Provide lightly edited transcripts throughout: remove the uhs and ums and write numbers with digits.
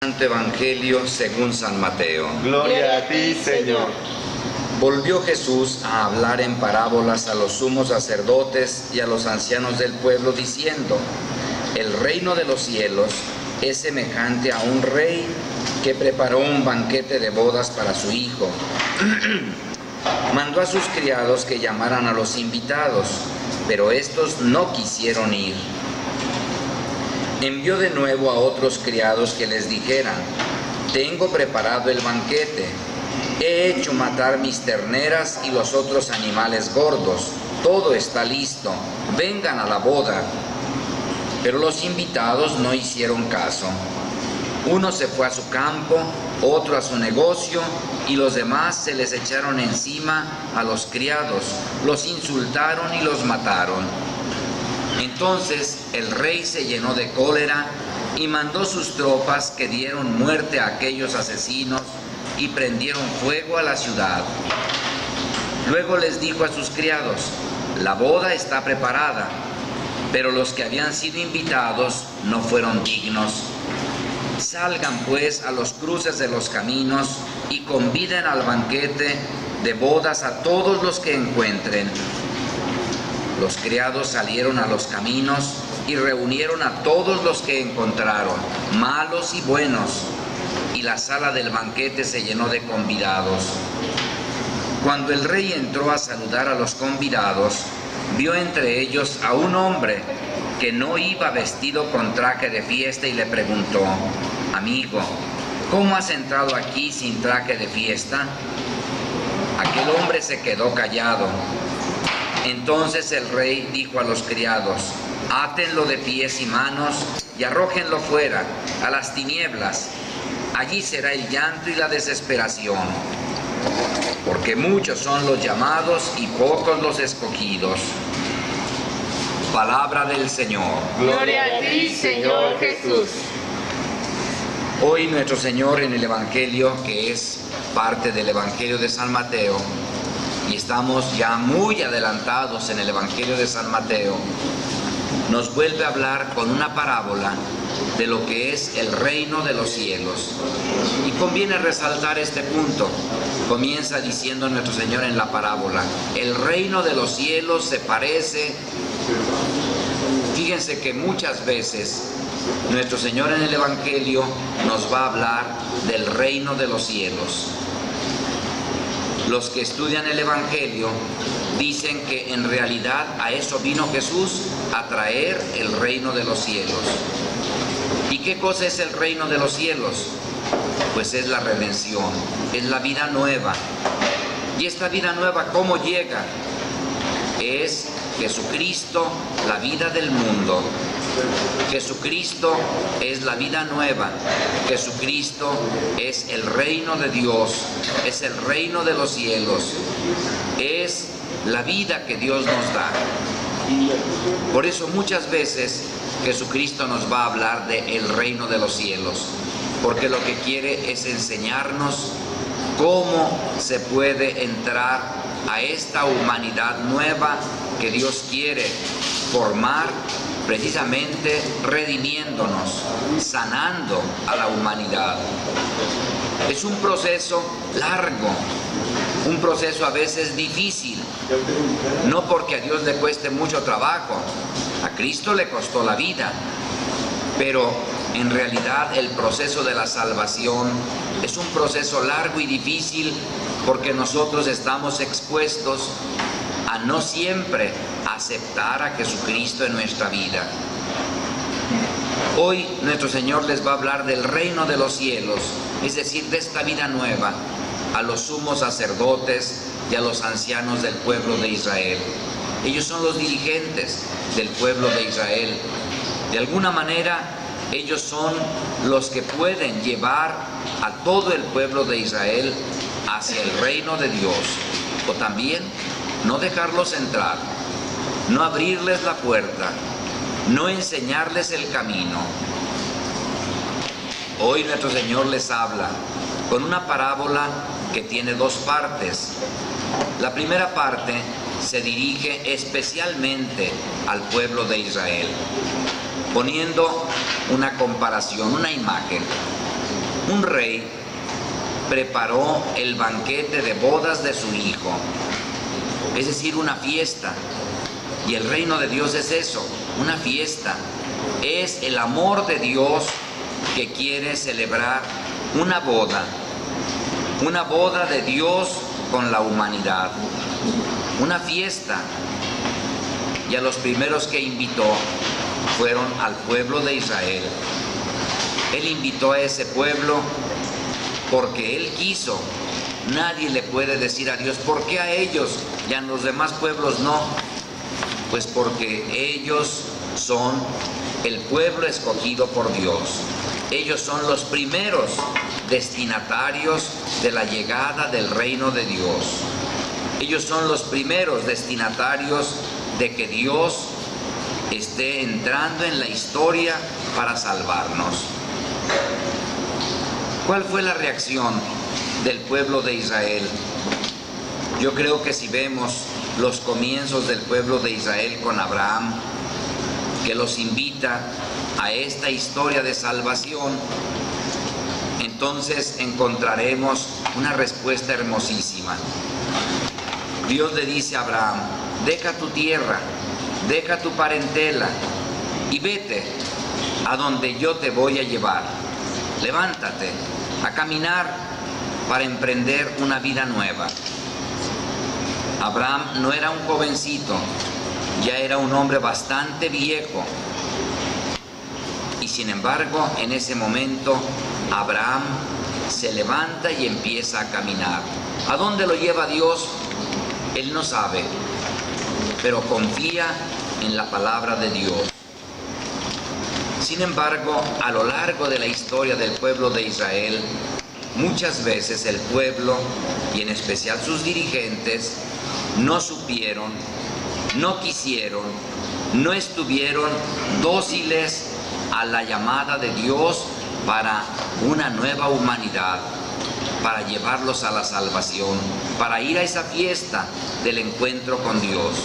Santo Evangelio según San Mateo. Gloria a ti, Señor. Volvió Jesús a hablar en parábolas a los sumos sacerdotes y a los ancianos del pueblo, diciendo: el reino de los cielos es semejante a un rey que preparó un banquete de bodas para su hijo. Mandó a sus criados que llamaran a los invitados, pero estos no quisieron ir. Envió de nuevo a otros criados que les dijeran: tengo preparado el banquete, he hecho matar mis terneras y los otros animales gordos, todo está listo, vengan a la boda. Pero los invitados no hicieron caso. Uno se fue a su campo, otro a su negocio, y los demás se les echaron encima a los criados, los insultaron y los mataron. Entonces el rey se llenó de cólera y mandó sus tropas, que dieron muerte a aquellos asesinos y prendieron fuego a la ciudad. Luego les dijo a sus criados: la boda está preparada, pero los que habían sido invitados no fueron dignos. Salgan pues a los cruces de los caminos y conviden al banquete de bodas a todos los que encuentren. Los criados salieron a los caminos y reunieron a todos los que encontraron, malos y buenos, y la sala del banquete se llenó de convidados. Cuando el rey entró a saludar a los convidados, vio entre ellos a un hombre que no iba vestido con traje de fiesta y le preguntó: amigo, ¿cómo has entrado aquí sin traje de fiesta? Aquel hombre se quedó callado. Entonces el rey dijo a los criados: átenlo de pies y manos y arrójenlo fuera, a las tinieblas. Allí será el llanto y la desesperación, porque muchos son los llamados y pocos los escogidos. Palabra del Señor. Gloria a ti, Señor Jesús. Hoy nuestro Señor, en el Evangelio, que es parte del Evangelio de San Mateo, y estamos ya muy adelantados en el Evangelio de San Mateo, nos vuelve a hablar con una parábola de lo que es el reino de los cielos. Y conviene resaltar este punto. Comienza diciendo nuestro Señor en la parábola: el reino de los cielos se parece. Fíjense que muchas veces nuestro Señor en el Evangelio nos va a hablar del reino de los cielos. Los que estudian el Evangelio dicen que en realidad a eso vino Jesús, a traer el reino de los cielos. ¿Y qué cosa es el reino de los cielos? Pues es la redención, es la vida nueva. ¿Y esta vida nueva cómo llega? Es Jesucristo, la vida del mundo. Jesucristo es la vida nueva. Jesucristo es el reino de Dios, es el reino de los cielos, es la vida que Dios nos da. Por eso muchas veces Jesucristo nos va a hablar del reino de los cielos, porque lo que quiere es enseñarnos cómo se puede entrar a esta humanidad nueva que Dios quiere formar, precisamente redimiéndonos, sanando a la humanidad. Es un proceso largo, un proceso a veces difícil, no porque a Dios le cueste mucho trabajo, a Cristo le costó la vida, pero en realidad el proceso de la salvación es un proceso largo y difícil, porque nosotros estamos expuestos a no siempre aceptar a Jesucristo en nuestra vida. Hoy nuestro Señor les va a hablar del reino de los cielos, es decir, de esta vida nueva, a los sumos sacerdotes y a los ancianos del pueblo de Israel. Ellos son los dirigentes del pueblo de Israel. De alguna manera, ellos son los que pueden llevar a todo el pueblo de Israel hacia el reino de Dios, o también no dejarlos entrar, no abrirles la puerta, no enseñarles el camino. Hoy nuestro Señor les habla con una parábola que tiene dos partes. La primera parte se dirige especialmente al pueblo de Israel, poniendo una comparación, una imagen. Un rey preparó el banquete de bodas de su hijo, es decir, una fiesta. Y el reino de Dios es eso, una fiesta. Es el amor de Dios que quiere celebrar una boda de Dios con la humanidad, una fiesta. Y a los primeros que invitó fueron al pueblo de Israel. Él invitó a ese pueblo porque Él quiso. Nadie le puede decir a Dios, ¿por qué a ellos y a los demás pueblos no? Pues porque ellos son el pueblo escogido por Dios. Ellos son los primeros destinatarios de la llegada del reino de Dios. Ellos son los primeros destinatarios de que Dios esté entrando en la historia para salvarnos. ¿Cuál fue la reacción del pueblo de Israel? Yo creo que si vemos los comienzos del pueblo de Israel con Abraham, que los invita a esta historia de salvación, entonces encontraremos una respuesta hermosísima. Dios le dice a Abraham, deja tu tierra, deja tu parentela y vete a donde yo te voy a llevar. Levántate a caminar para emprender una vida nueva. Abraham no era un jovencito, ya era un hombre bastante viejo. Y sin embargo, en ese momento, Abraham se levanta y empieza a caminar. ¿A dónde lo lleva Dios? Él no sabe, pero confía en la palabra de Dios. Sin embargo, a lo largo de la historia del pueblo de Israel, muchas veces el pueblo, y en especial sus dirigentes, no supieron, no quisieron, no estuvieron dóciles a la llamada de Dios para una nueva humanidad, para llevarlos a la salvación, para ir a esa fiesta del encuentro con Dios.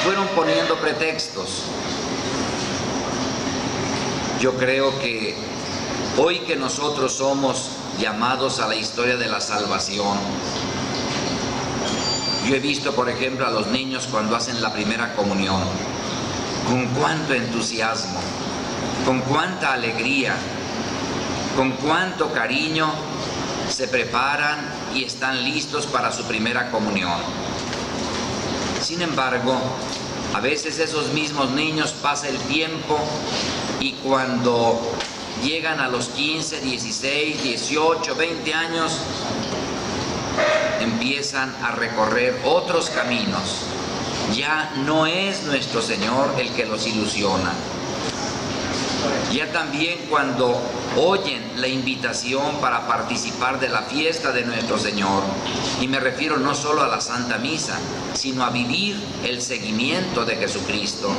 Fueron poniendo pretextos. Yo creo que hoy que nosotros somos llamados a la historia de la salvación, yo he visto, por ejemplo, a los niños cuando hacen la primera comunión, con cuánto entusiasmo, con cuánta alegría, con cuánto cariño se preparan y están listos para su primera comunión. Sin embargo, a veces esos mismos niños pasa el tiempo y cuando llegan a los 15, 16, 18, 20 años, empiezan a recorrer otros caminos. Ya no es nuestro Señor el que los ilusiona. Ya también cuando oyen la invitación para participar de la fiesta de nuestro Señor, y me refiero no solo a la Santa Misa, sino a vivir el seguimiento de Jesucristo,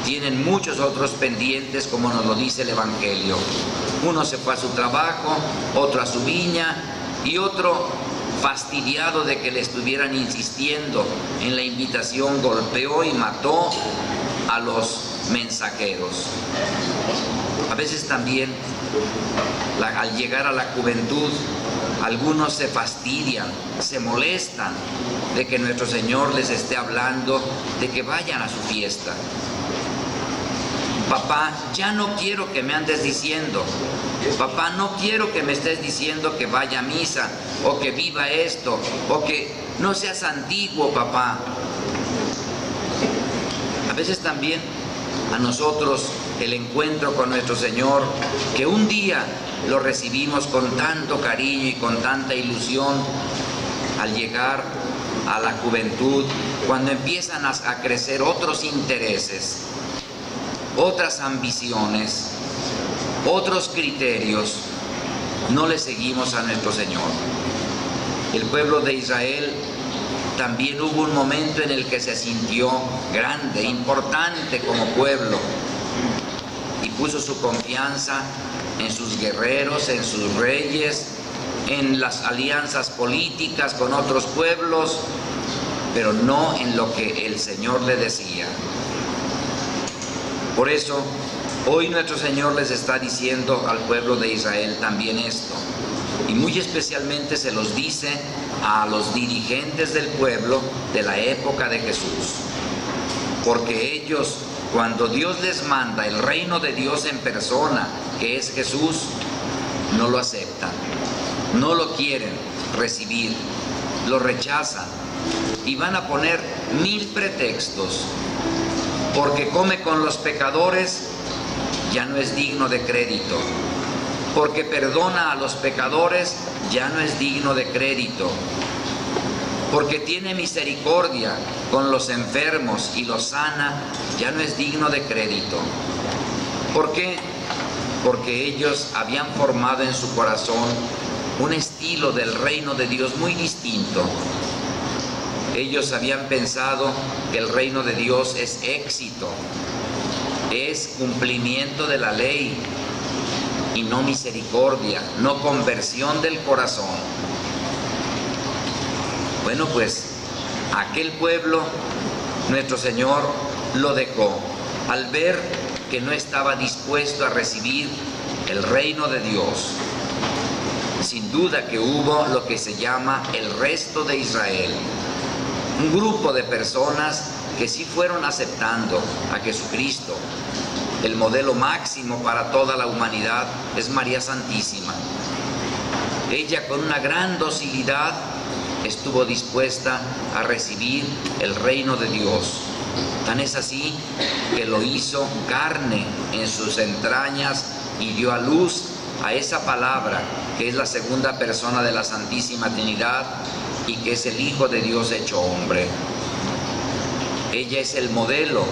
tienen muchos otros pendientes, como nos lo dice el Evangelio. Uno se fue a su trabajo, otro a su viña, y otro, fastidiado de que le estuvieran insistiendo en la invitación, golpeó y mató a los mensajeros. A veces también, al llegar a la juventud, algunos se fastidian, se molestan de que nuestro Señor les esté hablando de que vayan a su fiesta. Papá, ya no quiero que me andes diciendo. Papá, no quiero que me estés diciendo que vaya a misa, o que viva esto, o que no seas antiguo, papá. A veces también a nosotros el encuentro con nuestro Señor, que un día lo recibimos con tanto cariño y con tanta ilusión, al llegar a la juventud, cuando empiezan a crecer otros intereses, otras ambiciones, otros criterios, no le seguimos a nuestro Señor. El pueblo de Israel también hubo un momento en el que se sintió grande, importante como pueblo, y puso su confianza en sus guerreros, en sus reyes, en las alianzas políticas con otros pueblos, pero no en lo que el Señor le decía. Por eso, Hoy nuestro Señor les está diciendo al pueblo de Israel también esto, y muy especialmente se los dice a los dirigentes del pueblo de la época de Jesús, porque ellos, cuando Dios les manda el reino de Dios en persona, que es Jesús, no lo aceptan, no lo quieren recibir, lo rechazan y van a poner 1000 pretextos. Porque come con los pecadores, ya no es digno de crédito. Porque perdona a los pecadores, ya no es digno de crédito. Porque tiene misericordia con los enfermos y los sana, ya no es digno de crédito. ¿Por qué? Porque ellos habían formado en su corazón un estilo del reino de Dios muy distinto. Ellos habían pensado que el reino de Dios es éxito, es cumplimiento de la ley y no misericordia, no conversión del corazón. Bueno, pues aquel pueblo, nuestro Señor lo dejó al ver que no estaba dispuesto a recibir el reino de Dios. Sin duda que hubo lo que se llama el resto de Israel, un grupo de personas que sí fueron aceptando a Jesucristo. El modelo máximo para toda la humanidad es María Santísima. Ella, con una gran docilidad, estuvo dispuesta a recibir el reino de Dios. Tan es así que lo hizo carne en sus entrañas y dio a luz a esa palabra que es la segunda persona de la Santísima Trinidad y que es el Hijo de Dios hecho hombre. Ella es el modelo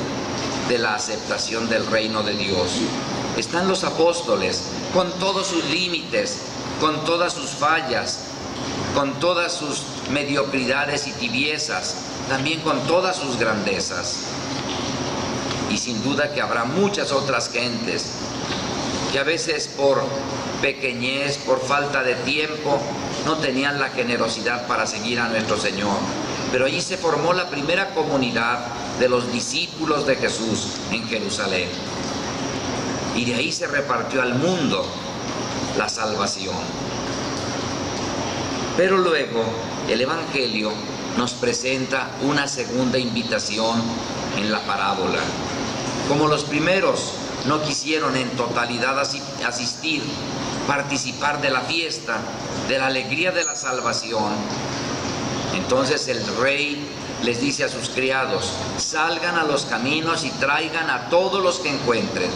de la aceptación del reino de Dios. Están los apóstoles con todos sus límites, con todas sus fallas, con todas sus mediocridades y tibiezas, también con todas sus grandezas. Y sin duda que habrá muchas otras gentes que a veces por pequeñez, por falta de tiempo, no tenían la generosidad para seguir a nuestro Señor. Pero allí se formó la primera comunidad de los discípulos de Jesús en Jerusalén. Y de ahí se repartió al mundo la salvación. Pero luego el Evangelio nos presenta una segunda invitación en la parábola. Como los primeros no quisieron en totalidad asistir, participar de la fiesta, de la alegría de la salvación, entonces el rey les dice a sus criados: salgan a los caminos y traigan a todos los que encuentren.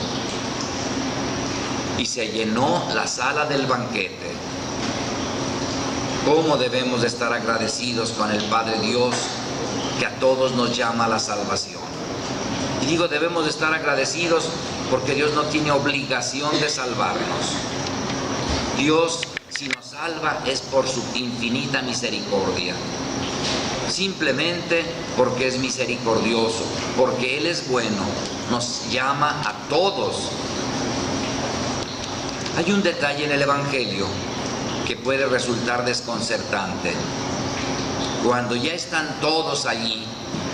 Y se llenó la sala del banquete. ¿Cómo debemos de estar agradecidos con el Padre Dios que a todos nos llama a la salvación? Y digo, debemos de estar agradecidos porque Dios no tiene obligación de salvarnos. Dios, si nos salva, es por su infinita misericordia. Simplemente porque es misericordioso, porque Él es bueno, nos llama a todos. Hay un detalle en el Evangelio que puede resultar desconcertante. Cuando ya están todos allí,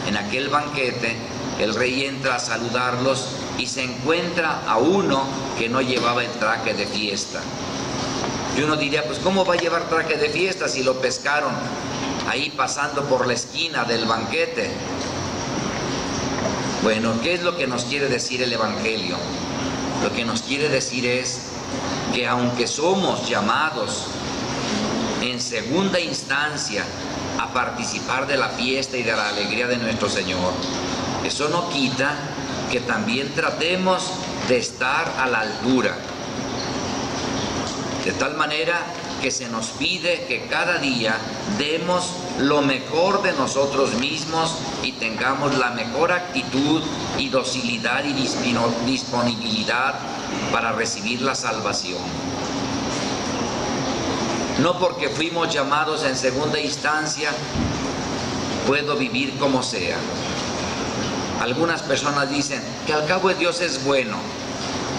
en aquel banquete, el rey entra a saludarlos y se encuentra a uno que no llevaba el traje de fiesta. Y uno diría, pues ¿cómo va a llevar traje de fiesta si lo pescaron ahí pasando por la esquina del banquete? Bueno, ¿qué es lo que nos quiere decir el Evangelio? Lo que nos quiere decir es que aunque somos llamados en segunda instancia a participar de la fiesta y de la alegría de nuestro Señor, eso no quita que también tratemos de estar a la altura, de tal manera que se nos pide que cada día demos lo mejor de nosotros mismos y tengamos la mejor actitud y docilidad y disponibilidad para recibir la salvación. No porque fuimos llamados en segunda instancia, puedo vivir como sea. Algunas personas dicen que al cabo Dios es bueno.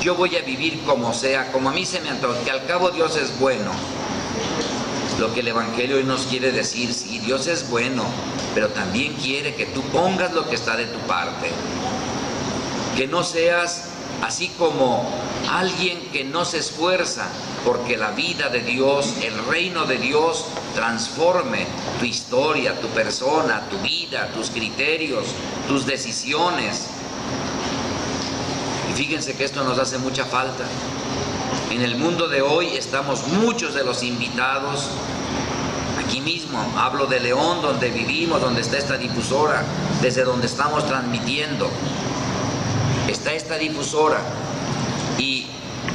Yo voy a vivir como sea, como a mí se me antoja, que al cabo Dios es bueno. Lo que el Evangelio hoy nos quiere decir, sí, Dios es bueno, pero también quiere que tú pongas lo que está de tu parte. Que no seas así como alguien que no se esfuerza porque la vida de Dios, el reino de Dios transforme tu historia, tu persona, tu vida, tus criterios, tus decisiones. Y fíjense que esto nos hace mucha falta. En el mundo de hoy estamos muchos de los invitados, aquí mismo, hablo de León, donde vivimos, donde está esta difusora, desde donde estamos transmitiendo. Está esta difusora y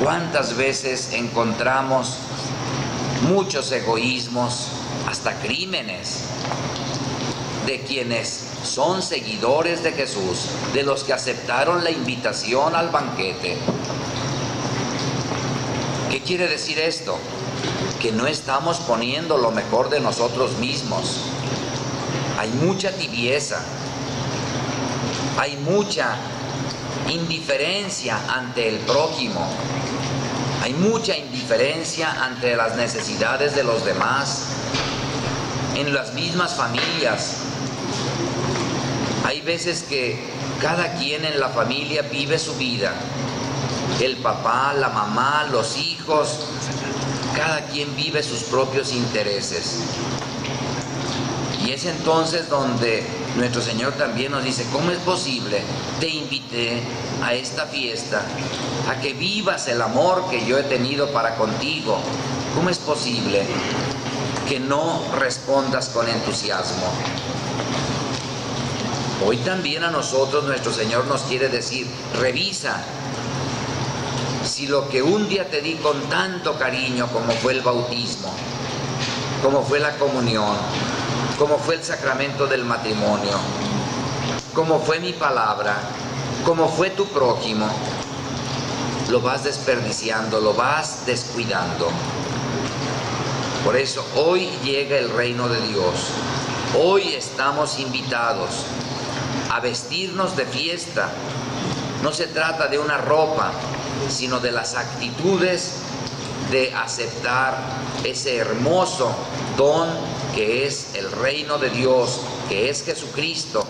cuántas veces encontramos muchos egoísmos, hasta crímenes, de quienes son seguidores de Jesús, de los que aceptaron la invitación al banquete. ¿Qué quiere decir esto? Que no estamos poniendo lo mejor de nosotros mismos. Hay mucha tibieza, hay mucha indiferencia ante el prójimo, hay mucha indiferencia ante las necesidades de los demás. En las mismas familias, hay veces que cada quien en la familia vive su vida. El papá, la mamá, los hijos, cada quien vive sus propios intereses. Y es entonces donde nuestro Señor también nos dice: ¿cómo es posible? Te invité a esta fiesta, a que vivas el amor que yo he tenido para contigo. ¿Cómo es posible que no respondas con entusiasmo? Hoy también a nosotros nuestro Señor nos quiere decir: revisa si lo que un día te di con tanto cariño, como fue el bautismo, como fue la comunión, como fue el sacramento del matrimonio, como fue mi palabra, como fue tu prójimo, lo vas desperdiciando, lo vas descuidando. Por eso hoy llega el reino de Dios. Hoy estamos invitados a vestirnos de fiesta. No se trata de una ropa, sino de las actitudes de aceptar ese hermoso don que es el reino de Dios, que es Jesucristo,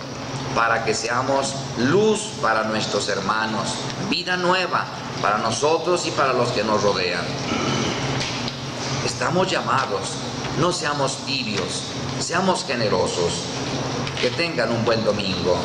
para que seamos luz para nuestros hermanos, vida nueva para nosotros y para los que nos rodean. Estamos llamados, no seamos tibios, seamos generosos. Que tengan un buen domingo.